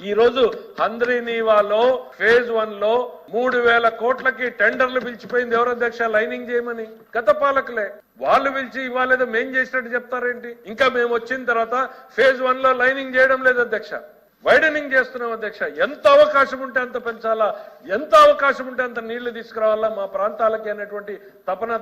ఈ రోజు హంద్రీనీవాలో ఫేజ్ 1 లో 3000 కోట్లకి టెండర్లు పిలిచిపోయింది ఎవరు అధ్యక్ష లైనింగ్ చేయమని గత పాలకులే వాళ్ళు పిలిచి ఇవ్వాలేదో మేం చేసినట్టు చెప్తారేంటి ఇంకా మేము వచ్చిన తర్వాత ఫేజ్ 1 లో లైనింగ్ చేయడం లేదు అధ్యక్ష వైడనింగ్ చేస్తున్నాం అధ్యక్ష ఎంత అవకాశం ఉంటే అంత పెంచాలా ఎంత అవకాశం ఉంటే అంత నీళ్లు తీసుకురావాలా మా ప్రాంతాలకి అనేటువంటి తపన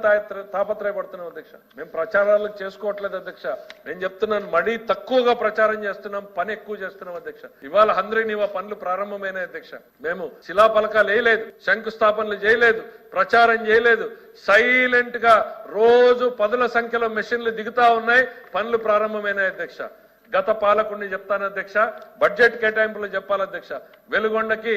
తాపత్రయపడుతున్నాం అధ్యక్ష మేము ప్రచారాలు చేసుకోవట్లేదు అధ్యక్ష నేను చెప్తున్నాను మరీ తక్కువగా ప్రచారం చేస్తున్నాం పని ఎక్కువ చేస్తున్నాం అధ్యక్ష ఇవాళ హంద్రీనీవా పనులు ప్రారంభమైన అధ్యక్ష మేము శిలాఫలకాలు వేయలేదు శంకుస్థాపనలు చేయలేదు ప్రచారం చేయలేదు సైలెంట్ గా రోజు పదుల సంఖ్యలో మెషిన్లు దిగుతా ఉన్నాయి పనులు ప్రారంభమైన అధ్యక్ష గత పాలకుడిని చెప్తాను అధ్యక్ష బడ్జెట్ కేటాయింపులు చెప్పాలి అధ్యక్ష వెలుగొండకి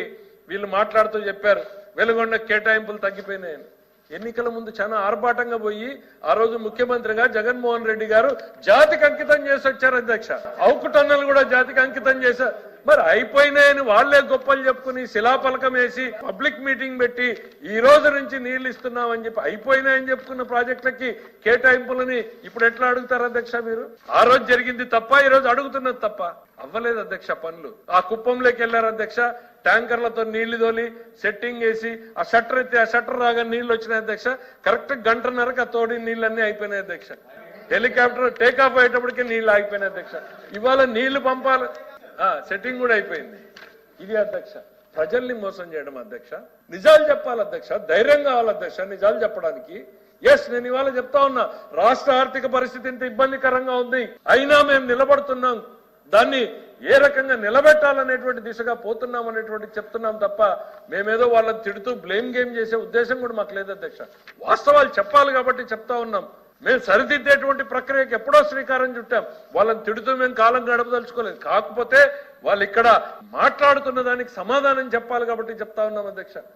వీళ్ళు మాట్లాడుతూ చెప్పారు వెలుగొండ కేటాయింపులు తగ్గిపోయినాయని ఎన్నికల ముందు చాలా ఆర్భాటంగా పోయి ఆ రోజు ముఖ్యమంత్రిగా జగన్మోహన్ రెడ్డి గారు జాతికి అంకితం చేసి వచ్చారు అధ్యక్ష అవుకు టన్నులు కూడా జాతికి అంకితం చేశారు మరి అయిపోయినాయని వాళ్లే గొప్పలు చెప్పుకుని శిలాఫలకం వేసి పబ్లిక్ మీటింగ్ పెట్టి ఈ రోజు నుంచి నీళ్లు ఇస్తున్నామని చెప్పి అయిపోయినాయని చెప్పుకున్న ప్రాజెక్టులకి కేటాయింపులని ఇప్పుడు ఎట్లా అడుగుతారు అధ్యక్ష మీరు ఆ రోజు జరిగింది తప్ప ఈ రోజు అడుగుతున్నది తప్ప అవ్వలేదు అధ్యక్ష పనులు ఆ కుప్పంలోకి వెళ్లారు అధ్యక్ష ట్యాంకర్లతో నీళ్లు తోలి సెట్టింగ్ వేసి ఆ షట్టర్ ఎత్తి ఆ షట్టర్ రాగా నీళ్లు వచ్చినాయి అధ్యక్ష కరెక్ట్ గంటన్నరకు ఆ తోడి నీళ్ళన్నీ అయిపోయినాయి అధ్యక్ష హెలికాప్టర్ టేకాఫ్ అయ్యేటప్పటికే నీళ్లు ఆగిపోయినాయి అధ్యక్ష ఇవాళ నీళ్లు పంపాలి సెట్టింగ్ కూడా అయిపోయింది ఇది అధ్యక్ష ప్రజల్ని మోసం చేయడం అధ్యక్ష నిజాలు చెప్పాలి అధ్యక్ష ధైర్యం కావాలి అధ్యక్ష నిజాలు చెప్పడానికి ఎస్ నేను ఇవాళ చెప్తా ఉన్నా రాష్ట్ర ఆర్థిక పరిస్థితి ఇంత ఇబ్బందికరంగా ఉంది అయినా మేము నిలబడుతున్నాం దాన్ని ఏ రకంగా నిలబెట్టాలనేటువంటి దిశగా పోతున్నాం అనేటువంటి చెప్తున్నాం తప్ప మేమేదో వాళ్ళని తిడుతూ బ్లేమ్ గేమ్ చేసే ఉద్దేశం కూడా మాకు లేదు అధ్యక్ష వాస్తవాలు చెప్పాలి కాబట్టి చెప్తా ఉన్నాం మేము సరిదిద్దేటువంటి ప్రక్రియకి ఎప్పుడో శ్రీకారం చుట్టాం వాళ్ళని తిడుతూ మేము కాలం గడపదలుచుకోలేదు కాకపోతే వాళ్ళు ఇక్కడ మాట్లాడుతున్న దానికి సమాధానం చెప్పాలి కాబట్టి చెప్తా ఉన్నాం అధ్యక్ష